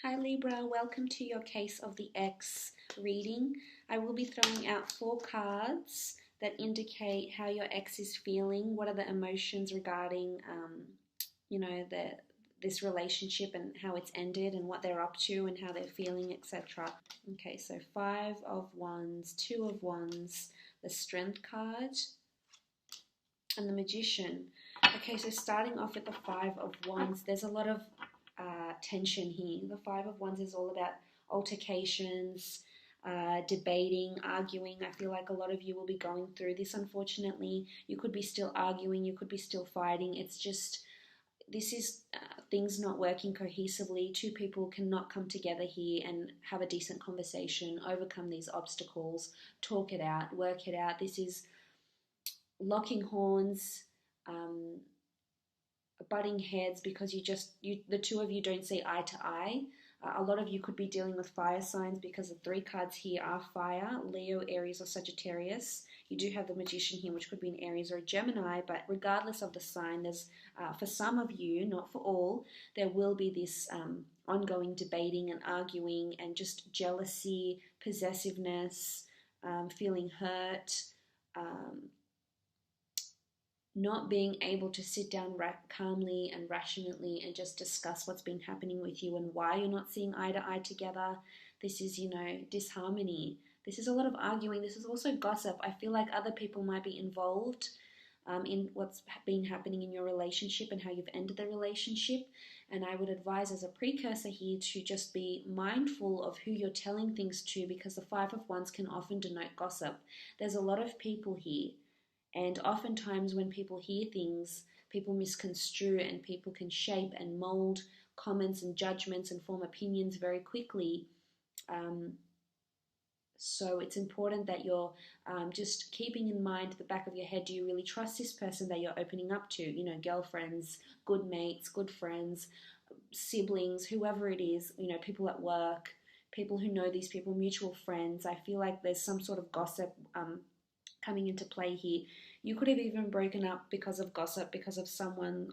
Hi Libra, welcome to your Case of the Ex reading. I will be throwing out 4 cards that indicate how your ex is feeling, what are the emotions regarding, this relationship and how it's ended and what they're up to and how they're feeling, etc. Okay, so 5 of Wands, 2 of Wands, the Strength card, and the Magician. Okay, so starting off with the 5 of Wands, there's a lot of tension here. The 5 of Wands is all about altercations, debating, arguing. I feel like a lot of you will be going through this, unfortunately. You could be still arguing, you could be still fighting. It's just, this is things not working cohesively. 2 people cannot come together here and have a decent conversation, overcome these obstacles, talk it out, work it out. This is locking horns, butting heads because the 2 of you don't see eye to eye. A lot of you could be dealing with fire signs because the 3 cards here are fire: Leo, Aries, or Sagittarius. You do have the Magician here, which could be an Aries or a Gemini, but regardless of the sign, there's for some of you, not for all, there will be this ongoing debating and arguing and just jealousy, possessiveness, feeling hurt, not being able to sit down calmly and rationally and just discuss what's been happening with you and why you're not seeing eye to eye together. This is, disharmony. This is a lot of arguing. This is also gossip. I feel like other people might be involved in what's been happening in your relationship and how you've ended the relationship. And I would advise as a precursor here to just be mindful of who you're telling things to, because the 5 of Wands can often denote gossip. There's a lot of people here. And oftentimes when people hear things, people misconstrue and people can shape and mold comments and judgments and form opinions very quickly. So it's important that you're just keeping in mind at the back of your head, do you really trust this person that you're opening up to? Girlfriends, good mates, good friends, siblings, whoever it is, people at work, people who know these people, mutual friends. I feel like there's some sort of gossip coming into play here. You could have even broken up because of gossip, because of something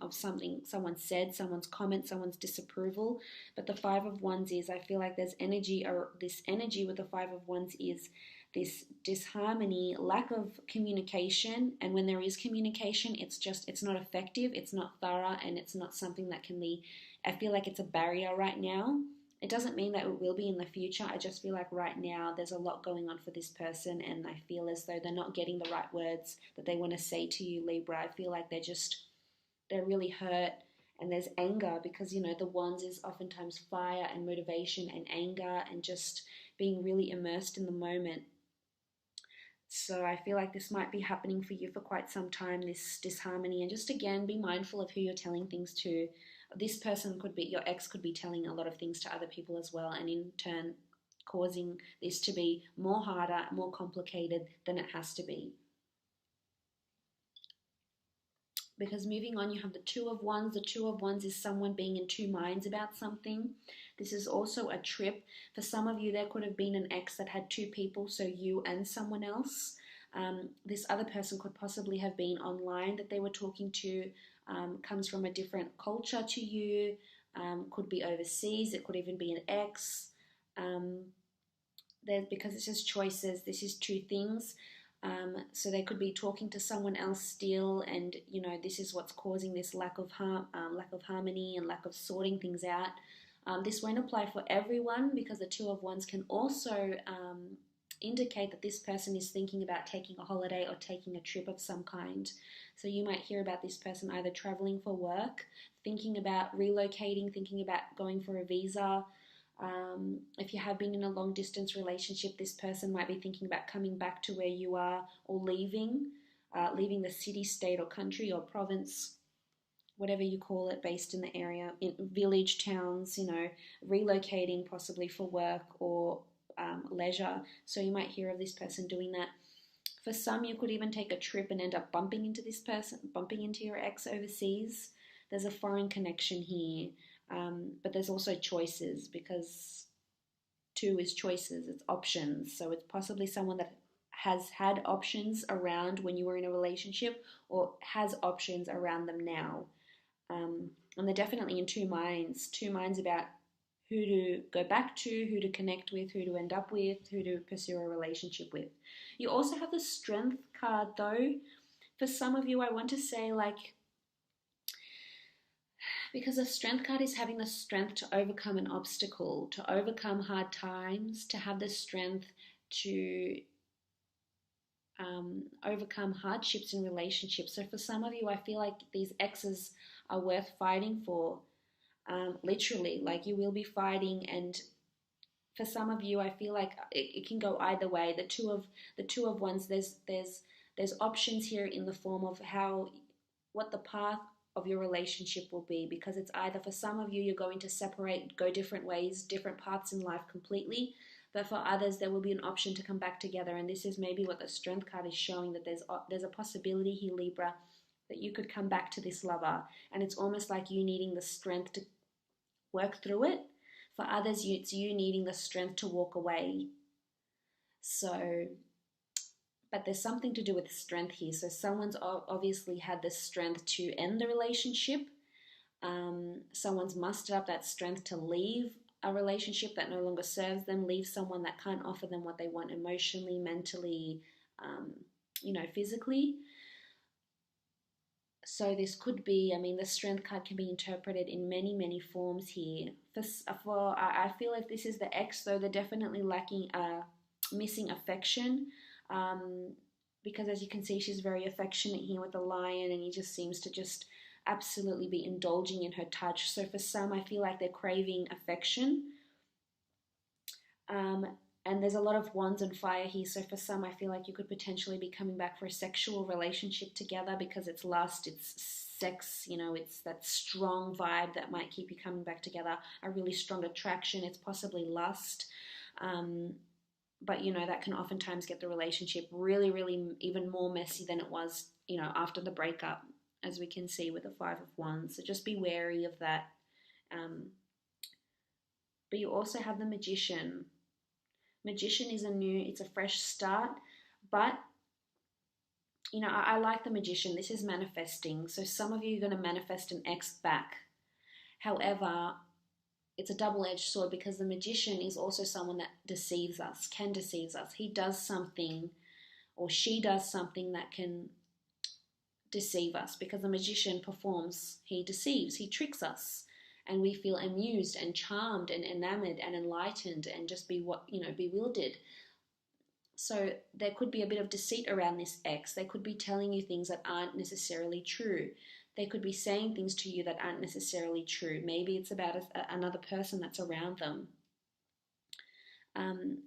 someone said, someone's comment, someone's disapproval. But the 5 of Wands is, I feel like there's energy, or this energy with the 5 of Wands is this disharmony, lack of communication. And when there is communication, it's not effective, it's not thorough, and it's not something that can be, I feel like it's a barrier right now. It doesn't mean that it will be in the future. I just feel like right now there's a lot going on for this person, and I feel as though they're not getting the right words that they want to say to you, Libra. I feel like they're really hurt, and there's anger because, the Wands is oftentimes fire and motivation and anger and just being really immersed in the moment. So I feel like this might be happening for you for quite some time, this disharmony. And just again, be mindful of who you're telling things to. This person could be, your ex could be telling a lot of things to other people as well, and in turn causing this to be more harder, more complicated than it has to be. Because moving on, you have the 2 of Wands. The 2 of Wands is someone being in 2 minds about something. This is also a trip. For some of you, there could have been an ex that had 2 people, so you and someone else. This other person could possibly have been online that they were talking to, comes from a different culture to you, could be overseas, it could even be an ex. Because it's just choices, this is 2 things. So they could be talking to someone else still, and this is what's causing this lack of harmony and lack of sorting things out. This won't apply for everyone, because the 2 of Wands can also indicate that this person is thinking about taking a holiday or taking a trip of some kind. So you might hear about this person either traveling for work, thinking about relocating, thinking about going for a visa. If you have been in a long distance relationship, this person might be thinking about coming back to where you are, or leaving the city, state, or country, or province, whatever you call it, based in the area, in village, towns, relocating possibly for work or leisure. So you might hear of this person doing that. For some, you could even take a trip and end up bumping into this person, bumping into your ex overseas. There's a foreign connection here, but there's also choices, because 2 is choices, it's options. So it's possibly someone that has had options around when you were in a relationship, or has options around them now. And they're definitely in 2 minds about who to go back to, who to connect with, who to end up with, who to pursue a relationship with. You also have the Strength card though. For some of you, I want to say, like, because the Strength card is having the strength to overcome an obstacle, to overcome hard times, to have the strength to overcome hardships in relationships. So for some of you, I feel like these exes are worth fighting for. Literally, like, you will be fighting, and for some of you, I feel like it can go either way. The two of wands, there's options here in the form of what the path of your relationship will be, because it's either, for some of you, you're going to separate, go different ways, different paths in life completely, but for others there will be an option to come back together. And this is maybe what the Strength card is showing, that there's a possibility here, Libra, that you could come back to this lover, and it's almost like you needing the strength to work through it. For others, it's you needing the strength to walk away. So, but there's something to do with strength here. So someone's obviously had the strength to end the relationship. Someone's mustered up that strength to leave a relationship that no longer serves them, leave someone that can't offer them what they want emotionally, mentally, physically. So this could be, the Strength card can be interpreted in many, many forms here. I feel if this is the ex, though, they're definitely lacking missing affection, because as you can see, she's very affectionate here with the Lion, and he just seems to just absolutely be indulging in her touch. So for some, I feel like they're craving affection. And there's a lot of Wands and Fire here, so for some, I feel like you could potentially be coming back for a sexual relationship together, because it's lust, it's sex, it's that strong vibe that might keep you coming back together, a really strong attraction. It's possibly lust, but that can oftentimes get the relationship really, really even more messy than it was, after the breakup, as we can see with the Five of Wands. So just be wary of that. But you also have the Magician. Magician is it's a fresh start, but I like the Magician. This is manifesting. So some of you are going to manifest an ex back. However, it's a double-edged sword, because the Magician is also someone that deceives us, can deceive us. He does something, or she does something that can deceive us, because the Magician performs, he deceives, he tricks us. And we feel amused and charmed and enamored and enlightened and just bewildered. So there could be a bit of deceit around this ex. They could be telling you things that aren't necessarily true. They could be saying things to you that aren't necessarily true. Maybe it's about another person that's around them.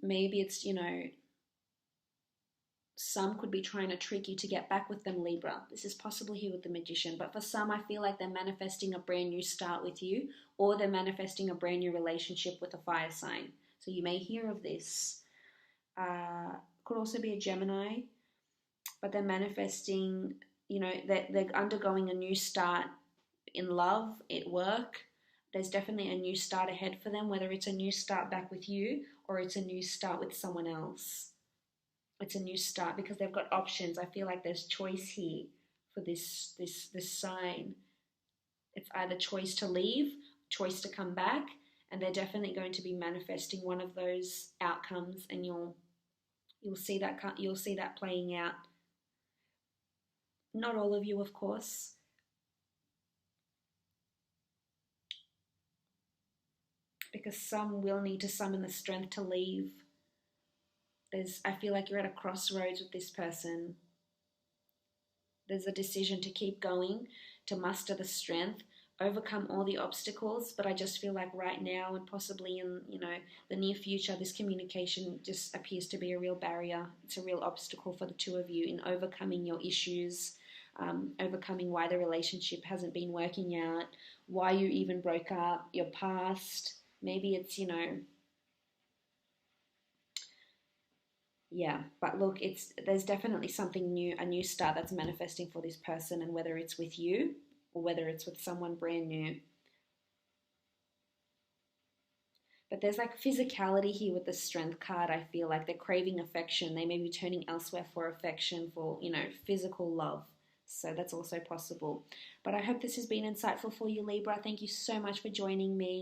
Maybe it's, some could be trying to trick you to get back with them, Libra. This is possible here with the Magician. But for some, I feel like they're manifesting a brand new start with you, or they're manifesting a brand new relationship with a fire sign. So you may hear of this. Could also be a Gemini, but they're manifesting, they're undergoing a new start in love, at work. There's definitely a new start ahead for them, whether it's a new start back with you or it's a new start with someone else. It's a new start because they've got options. I feel like there's choice here for this sign. It's either choice to leave, choice to come back, and they're definitely going to be manifesting one of those outcomes, and you'll see that playing out. Not all of you, of course. Because some will need to summon the strength to leave. I feel like you're at a crossroads with this person. There's a decision to keep going, to muster the strength, overcome all the obstacles, but I just feel like right now and possibly in the near future, this communication just appears to be a real barrier. It's a real obstacle for the two of you in overcoming your issues, overcoming why the relationship hasn't been working out, why you even broke up, your past. Maybe it's, yeah, but look, there's definitely something new, a new start that's manifesting for this person, and whether it's with you or whether it's with someone brand new. But there's like physicality here with the Strength card. I feel like they're craving affection. They may be turning elsewhere for affection, for, physical love. So that's also possible. But I hope this has been insightful for you, Libra. Thank you so much for joining me.